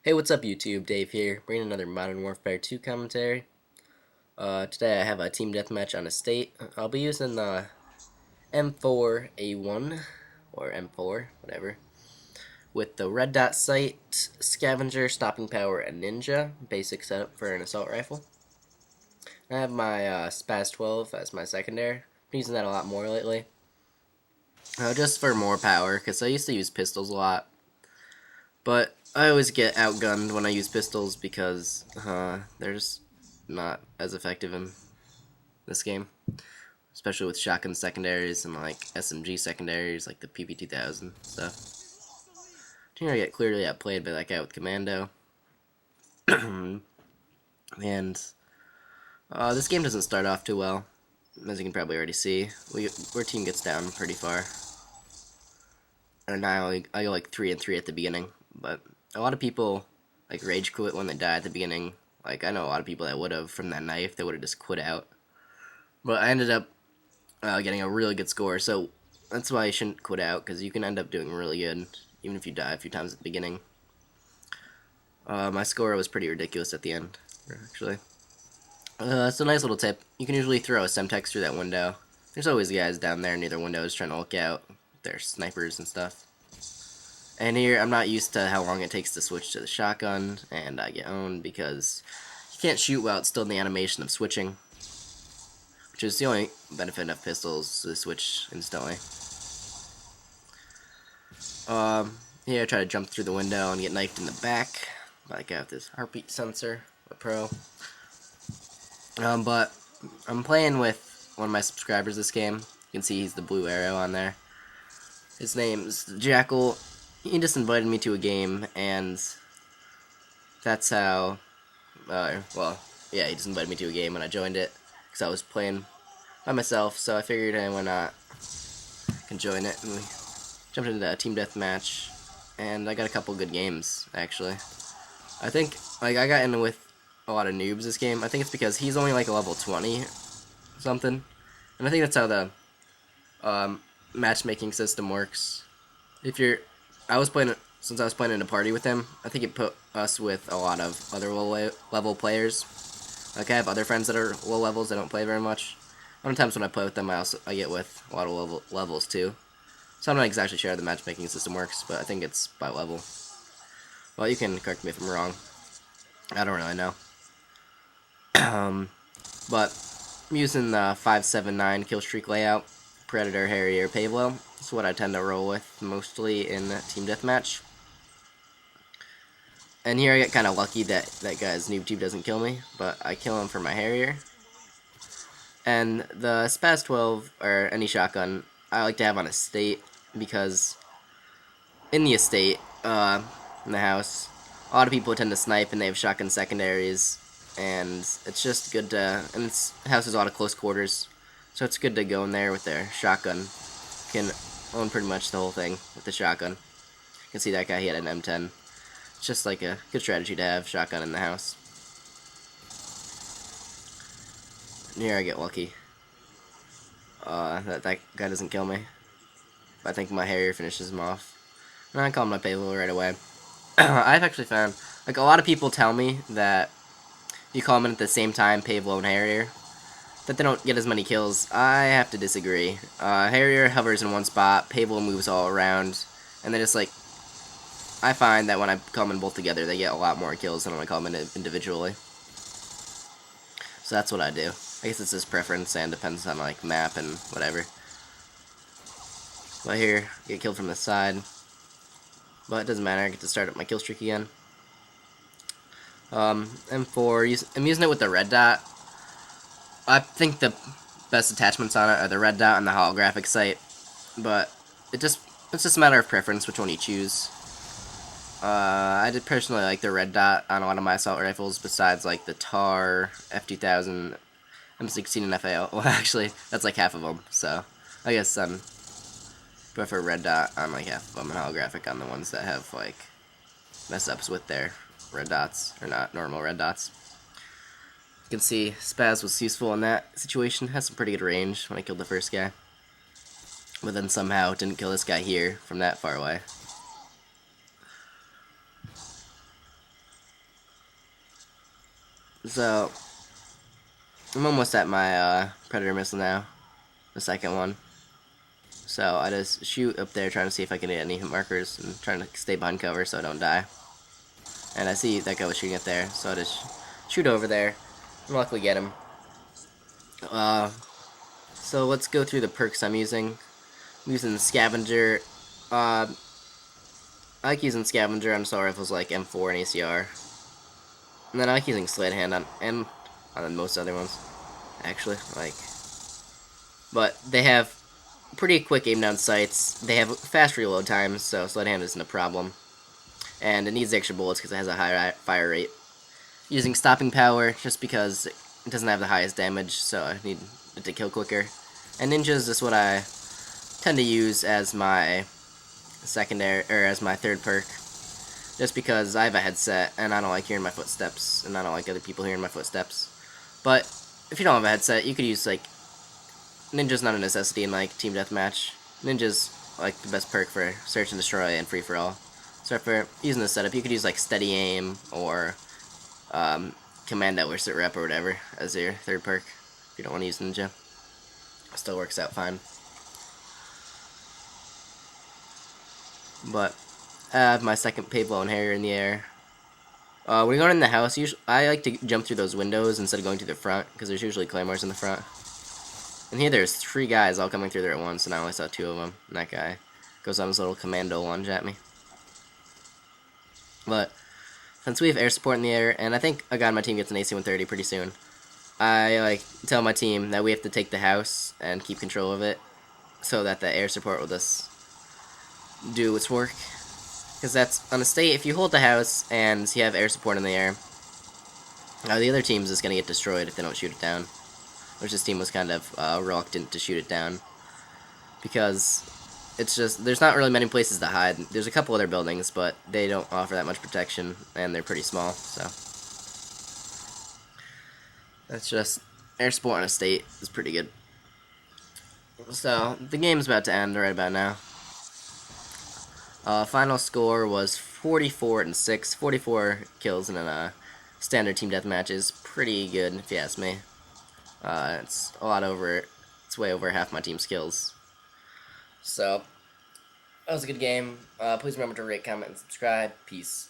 Hey, what's up YouTube? Dave here, bringing another Modern Warfare 2 commentary. Today I have a team deathmatch on estate. I'll be using the M4A1, or M4, whatever, with the red dot sight, scavenger, stopping power, and ninja, basic setup for an assault rifle. I have my Spaz 12 as my secondary. Been using that a lot more lately. Just for more power, because I used to use pistols a lot. But I always get outgunned when I use pistols because they're just not as effective in this game. Especially with shotgun secondaries and like SMG secondaries like the PP2000 stuff. Here I get clearly outplayed by that guy with commando. And this game doesn't start off too well, as you can probably already see. Our team gets down pretty far. And I go like 3-3 at the beginning. But a lot of people like rage quit when they die at the beginning. Like I know a lot of people that would have from that knife. They would have just quit out. But I ended up getting a really good score. So that's why you shouldn't quit out, because you can end up doing really good even if you die a few times at the beginning. My score was pretty ridiculous at the end, actually. It's a nice little tip. You can usually throw a Semtex through that window. There's always guys down there near their windows trying to look out. They're snipers and stuff. And here, I'm not used to how long it takes to switch to the shotgun, and I get owned because you can't shoot while it's still in the animation of switching. Which is the only benefit of pistols, to switch instantly. Here I try to jump through the window and get knifed in the back. I got this heartbeat sensor, a pro. But I'm playing with one of my subscribers this game. You can see he's the blue arrow on there. His name's Jackal. He just invited me to a game, and that's how, well, yeah, he just invited me to a game, and I joined it, because I was playing by myself, so I figured, hey, why not, I can join it, and we jumped into a team deathmatch, and I got a couple good games, actually. I think, like, I got in with a lot of noobs this game. I think it's because he's only, like, a level 20 something, and I think that's how the, matchmaking system works. If you're since I was playing in a party with him, I think it put us with a lot of other low level players. Like I have other friends that are low levels that don't play very much. Sometimes when I play with them, I get with a lot of levels too. So I'm not exactly sure how the matchmaking system works, but I think it's by level. Well, you can correct me if I'm wrong. I don't really know. But I'm using the 579 Killstreak layout, Predator, Harrier, Pave Low. That's what I tend to roll with mostly in team deathmatch. And here I get kind of lucky that that guy's noob tube doesn't kill me, but I kill him for my Harrier. And the Spaz 12, or any shotgun, I like to have on estate, because in the estate, in the house, a lot of people tend to snipe and they have shotgun secondaries, and it's just good to, and the house has a lot of close quarters, so it's good to go in there with their shotgun. You can own pretty much the whole thing with the shotgun. You can see that guy, he had an M10. It's just like a good strategy to have shotgun in the house. And here I get lucky. That guy doesn't kill me. I think my Harrier finishes him off. And I call him my Pave Low right away. I've actually found, like, a lot of people tell me that if you call them in at the same time, Pave Low and Harrier, that they don't get as many kills. I have to disagree. Harrier hovers in one spot, Pave Low moves all around, and they just, like, I find that when I call them in both together, they get a lot more kills than when I call them in individually. So that's what I do. I guess it's just preference and depends on, like, map and whatever. But here, I get killed from the side. But it doesn't matter, I get to start up my kill streak again. M4, I'm using it with the red dot. I think the best attachments on it are the red dot and the holographic sight. But it's just a matter of preference which one you choose. I did personally like the red dot on a lot of my assault rifles, besides like the TAR, F2000, M16, and FAL. Well, actually, that's like half of them, so I guess prefer red dot on like half of them and holographic on the ones that have like mess ups with their red dots, or not normal red dots. You can see Spaz was useful in that situation, has some pretty good range when I killed the first guy. But then somehow didn't kill this guy here from that far away. So, I'm almost at my Predator missile now, the second one. So, I just shoot up there trying to see if I can hit any hit markers and trying to stay behind cover so I don't die. And I see that guy was shooting up there, so I just shoot over there and luckily get him. So let's go through the perks I'm using. I'm using Scavenger. I like using Scavenger on assault rifles like M4 and ACR. And then I like using Sled Hand on most other ones, actually. But they have pretty quick aim down sights. They have fast reload times, so Sled Hand isn't a problem. And it needs extra bullets because it has a high fire rate. Using Stopping Power just because it doesn't have the highest damage, so I need it to kill quicker. And Ninjas is what I tend to use as my third perk, just because I have a headset and I don't like hearing my footsteps, and I don't like other people hearing my footsteps. But if you don't have a headset, you could use Ninja's not a necessity in Team Deathmatch. Ninja's the best perk for Search and Destroy and Free for All. So for using this setup, you could use Steady Aim or Command That Sit Rep or whatever as your third perk if you don't want to use Ninja. It still works out fine. But I have my second Pave Low and Harrier in the air. When you're going in the house, I like to jump through those windows instead of going to the front, because there's usually claymores in the front. And here there's 3 guys all coming through there at once, and I only saw 2 of them. And that guy goes on his little commando lunge at me. But since we have air support in the air, and I think a guy on my team gets an AC-130 pretty soon, I tell my team that we have to take the house and keep control of it, so that the air support will just do its work. Because that's on a state, if you hold the house and you have air support in the air, the other team's just going to get destroyed if they don't shoot it down. Which this team was kind of reluctant to shoot it down. Because it's just, there's not really many places to hide. There's a couple other buildings, but they don't offer that much protection, and they're pretty small, so. That's just, air support on a state is pretty good. So, the game's about to end right about now. Final score was 44-6. 44 kills in a standard team deathmatch is pretty good, if you ask me. It's way over half my team's kills. So, that was a good game. Please remember to rate, comment, and subscribe. Peace.